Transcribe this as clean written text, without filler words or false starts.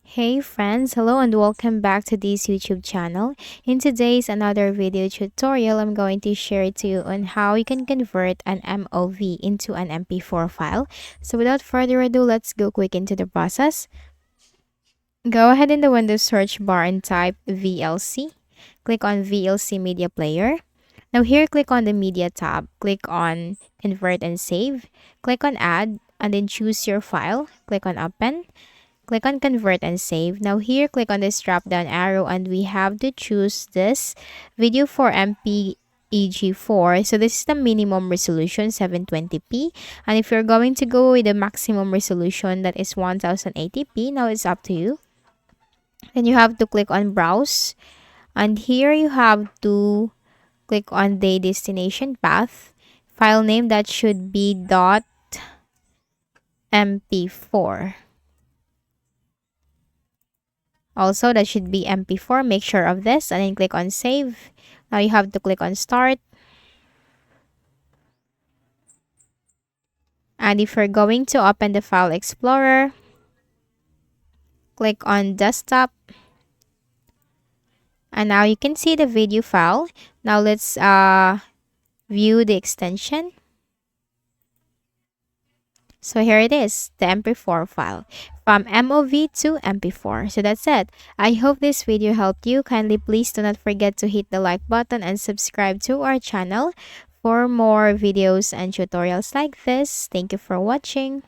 Hey friends, hello and welcome back to this YouTube channel. In today's another video tutorial, I'm going to share to you on how you can convert an MOV into an MP4 file. So without further ado, let's go quick into the process. Go ahead in the Windows search bar and type VLC. Click on VLC Media Player. Now here, click on the Media tab. Click on Convert and Save. Click on Add and then choose your file. Click on Open. Click on Convert and Save. Now here, click on this drop down arrow and we have to choose this video for MPEG4. So this is the minimum resolution 720p. And if you're going to go with the maximum resolution that is 1080p, now it's up to you. Then you have to click on Browse. And here you have to click on the destination path. File name that should be .mp4. Also, that should be MP4. Make sure of this and then click on Save. Now you have to click on Start. And if you're going to open the File Explorer, click on Desktop. And now you can see the video file. Now let's view the extension. So here it is, the MP4 file from MOV to MP4. So that's it. I hope this video helped you. Kindly please do not forget to hit the like button and subscribe to our channel for more videos and tutorials like this. Thank you for watching.